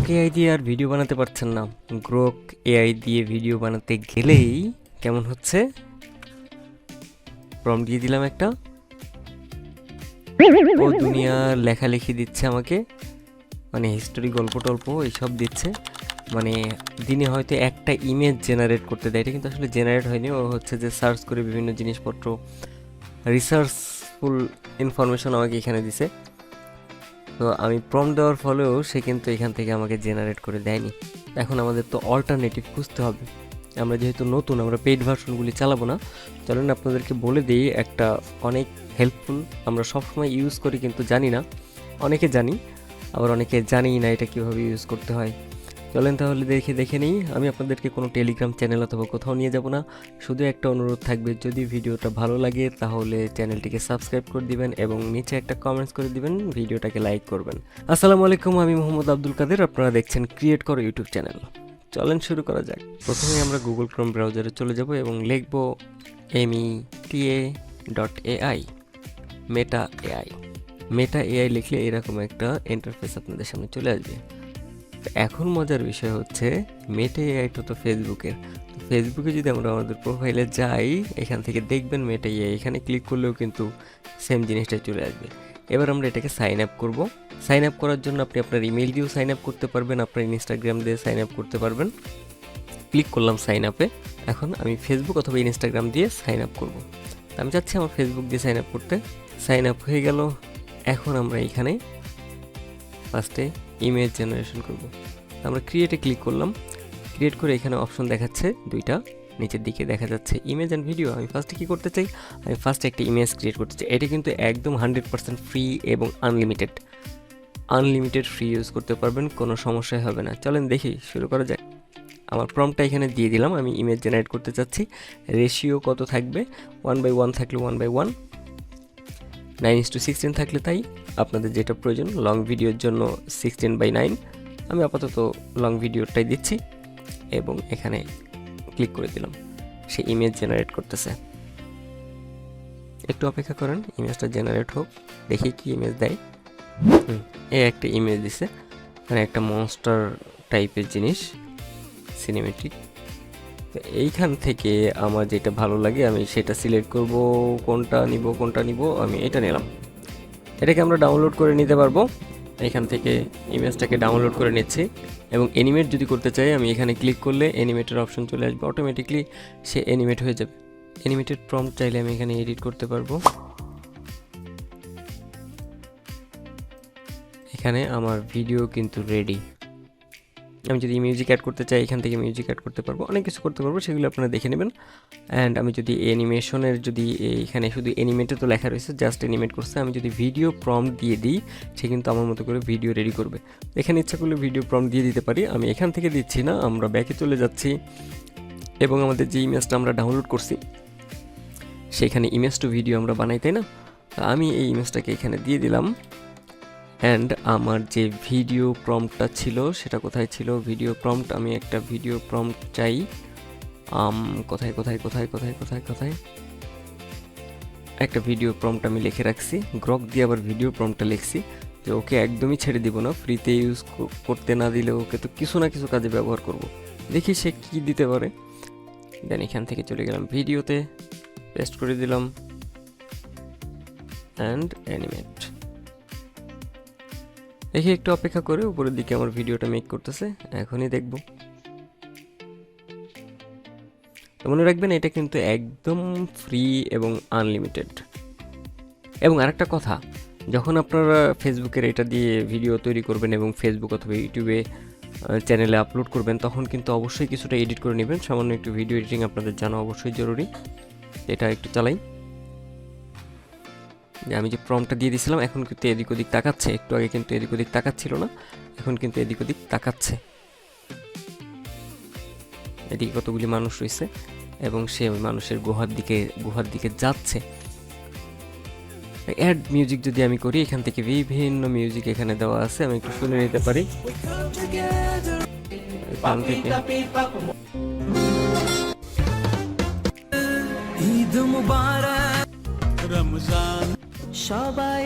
Grok AI দিয়ে আর video বানাতে পারছেন না। গ্রক এআই দিয়ে ভিডিও বানাতে গেলেই কেমন হচ্ছে, প্রম্পট দিয়ে দিলাম একটা, ও দুনিয়ার লেখালেখি দিচ্ছে আমাকে, মানে হিস্টোরি, গল্প টল্প এইসব দিচ্ছে। মানে দিনে হয়তো একটা ইমেজ জেনারেট করতে দেয়, এটা কিন্তু আসলে জেনারেট হয়নি, ও হচ্ছে যে সার্চ করে বিভিন্ন জিনিসপত্র, রিসার্চফুল ইনফরমেশন আমাকে এখানে দিছে। তো আমি প্রম্পট দেওয়ার ফলেও সে কিন্তু এখান থেকে আমাকে জেনারেট করে দেয়নি। এখন আমাদের তো অল্টারনেটিভ খুঁজতে হবে। আমরা যেহেতু নতুন, আমরা পেইড ভার্সনগুলি চালাবো না। চলুন আপনাদেরকে বলে দিই, একটা অনেক হেল্পফুল, আমরা সবসময় ইউজ করি কিন্তু জানি না। অনেকে জানি, আবার অনেকে জানিই না এটা কীভাবে ইউজ করতে হয়। চলেন তাহলে দেখে নিই। আমি আপনাদেরকে কোনো টেলিগ্রাম চ্যানেল অথবা কোথাও নিয়ে যাব না, শুধু একটা অনুরোধ থাকবে, যদি ভিডিওটা ভালো লাগে তাহলে চ্যানেলটিকে সাবস্ক্রাইব করে দিবেন এবং নিচে একটা কমেন্টস করে দিবেন, ভিডিওটাকে লাইক করবেন। আসসালামু আলাইকুম, আমি মোহাম্মদ আব্দুল কাদের, আপনারা দেখছেন CreateKoro ইউটিউব চ্যানেল। চলেন শুরু করা যাক। প্রথমে আমরা গুগল ক্রোম ব্রাউজারে চলে যাব এবং লিখব meta.ai, Meta AI. Meta AI লিখলে এরকম একটা ইন্টারফেস আপনাদের সামনে চলে আসবে। এখন মজার বিষয় হচ্ছে, মেটা এআইটা তো ফেসবুকের। তো ফেসবুকে যদি আমরা আমাদের প্রোফাইলে যাই, এখান থেকে দেখবেন মেটা এআই, এখানে ক্লিক করলেও কিন্তু সেম জিনিসটা চলে আসবে। এবার আমরা এটাকে সাইন আপ করব। সাইন আপ করার জন্য আপনি আপনার ইমেল দিয়েও সাইন আপ করতে পারবেন, আপনার ইনস্টাগ্রাম দিয়ে সাইন আপ করতে পারবেন। ক্লিক করলাম সাইন আপে। এখন আমি ফেসবুক অথবা ইনস্টাগ্রাম দিয়ে সাইন আপ করব। আমি চাচ্ছি আমার ফেসবুক দিয়ে সাইন আপ করতে। সাইন আপ হয়ে গেল। এখন আমরা এখানে ফার্স্টে ইমেজ জেনারেশন করব। আমরা ক্রিয়েটে ক্লিক করলাম। ক্রিয়েট করে এখানে অপশন দেখাচ্ছে দুইটা, নিচের দিকে দেখা যাচ্ছে ইমেজ অ্যান্ড ভিডিও। আমি ফার্স্টে কী করতে চাই, আমি ফার্স্টে একটা ইমেজ ক্রিয়েট করতে চাই। এটা কিন্তু একদম 100% ফ্রি এবং আনলিমিটেড ফ্রি ইউজ করতে পারবেন, কোনো সমস্যাই হবে না। চলেন দেখি, শুরু করা যাক। আমার প্রম্পটটা এখানে দিয়ে দিলাম, আমি ইমেজ জেনারেট করতে চাচ্ছি। রেশিও কত থাকবে, 1/1 থাকলে 1/1, 9:16 থাকলে তাই, আপনাদের যেটা প্রয়োজন। লং ভিডিওর জন্য 16/9, আমি আপাতত লং ভিডিওটাই দিচ্ছি এবং এখানে ক্লিক করে দিলাম। সে ইমেজ জেনারেট করতেছে, একটু অপেক্ষা করেন, ইমেজটা জেনারেট হোক, দেখি কি ইমেজ দেয়। একটা ইমেজ দিছে, মানে একটা মনস্টার টাইপের জিনিস, সিনেমেটিক। এইখান থেকে আমার যেটা ভালো লাগে আমি সেটা সিলেক্ট করব, কোনটা নিব, আমি এটা নিলাম। এটাকে আমরা ডাউনলোড করে নিতে পারবো। এখান থেকে ইমেজটাকে ডাউনলোড করে নিচ্ছি এবং অ্যানিমেট যদি করতে চাই, আমি এখানে ক্লিক করলে অ্যানিমেটের অপশন চলে আসবে, অটোমেটিকলি সে অ্যানিমেট হয়ে যাবে। অ্যানিমেটেড প্রম্পট চাইলে আমি এখানে এডিট করতে পারবো। এখানে আমার ভিডিও কিন্তু রেডি। আমি যদি মিউজিক অ্যাড করতে চাই, এখান থেকে মিউজিক অ্যাড করতে পারবো, অনেক কিছু করতে পারবো, সেগুলো আপনারা দেখে নেবেন। অ্যান্ড আমি যদি অ্যানিমেশনের, যদি এখানে শুধু অ্যানিমেটে তো লেখা রয়েছে, জাস্ট অ্যানিমেট করছে, আমি যদি ভিডিও প্রম্পট দিয়ে দিই, সে কিন্তু আমার মতো করে ভিডিও রেডি করবে। এখানে ইচ্ছা করলে ভিডিও প্রম্পট দিয়ে দিতে পারি, আমি এখান থেকে দিচ্ছি না, আমরা ব্যাকে চলে যাচ্ছি এবং আমাদের যে ইমেজটা আমরা ডাউনলোড করছি, সেখানে ইমেজ টু ভিডিও আমরা বানাই, তাই না? আমি এই ইমেজটাকে এখানে দিয়ে দিলাম। অ্যান্ড আমার যে ভিডিও প্রম্পটটা ছিল সেটা কোথায় ছিল, ভিডিও প্রম্পট, আমি একটা ভিডিও প্রম্পট চাই। কোথায় একটা ভিডিও প্রম্পট আমি লিখে রাখছি, গ্রক দিয়ে আবার ভিডিও প্রম্পটটা লিখছি, যে ওকে একদমই ছেড়ে দিব না, ফ্রিতে ইউজ করতে না দিলে ওকে তো কিছু না কিছু কাজে ব্যবহার করব। দেখি সে কি দিতে পারে। দেন এখান থেকে চলে গেলাম ভিডিওতে, পেস্ট করে দিলাম অ্যান্ড অ্যানিমেট। দেখি একটু অপেক্ষা করে, উপরের দিকে আমার ভিডিওটা মেক করতেছে, এখনই দেখব। মনে রাখবেন এটা কিন্তু একদম ফ্রি এবং আনলিমিটেড। এবং আরেকটা কথা, যখন আপনারা ফেসবুকের এটা দিয়ে ভিডিও তৈরি করবেন এবং ফেসবুক অথবা ইউটিউবে চ্যানেলে আপলোড করবেন, তখন কিন্তু অবশ্যই কিছুটা এডিট করে নেবেন। সামান্য একটু ভিডিও এডিটিং আপনাদের জানা অবশ্যই জরুরি। এটা একটু চালাই। আমি যে প্রম্পটটা দিয়ে দিয়েছিলাম, এখন কিন্তু এদিক ওদিক তাকাচ্ছে, একটু আগে কিন্তু এদিক ওদিক তাকাচ্ছিল না, এখন কিন্তু এদিক ওদিক তাকাচ্ছে। এদিকে কতগুলি মানুষ রয়েছে এবং সে ওই মানুষের গুহার দিকে যাচ্ছে। অ্যাড মিউজিক যদি আমি করি, এখান থেকে বিভিন্ন মিউজিক এখানে দেওয়া আছে, আমি একটু শুনে নিতে পারি। এখান থেকে ঈদ মুবারক, রমজান সবাই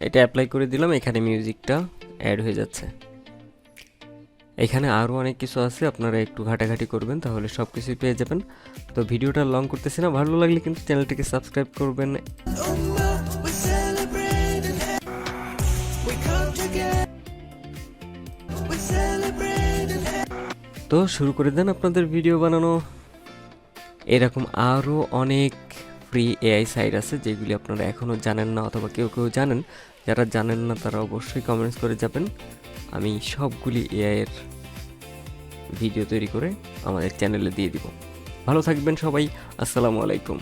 এটা অ্যাপ্লাই করে দিলাম, এখানে মিউজিকটা অ্যাড হয়ে যাচ্ছে। এখানে আরও অনেক কিছু আছে, আপনারা একটু ঘাটাঘাটি করবেন তাহলে সব কিছুই পেয়ে যাবেন। তো ভিডিওটা লং করতেছি না, ভালো লাগলে কিন্তু চ্যানেলটিকে সাবস্ক্রাইব করবেন। তো শুরু করে দেন আপনাদের ভিডিও বানানো। এরকম আরও অনেক ফ্রি এআই সাইট আছে যেগুলি আপনারা এখনও জানেন না, অথবা কেউ কেউ জানেন। যারা জানেন না তারা অবশ্যই কমেন্টস করে যাবেন, আমি সবগুলি এআইয়ের ভিডিও তৈরি করে আমাদের চ্যানেলে দিয়ে দিব। ভালো থাকবেন সবাই, আসসালামু আলাইকুম।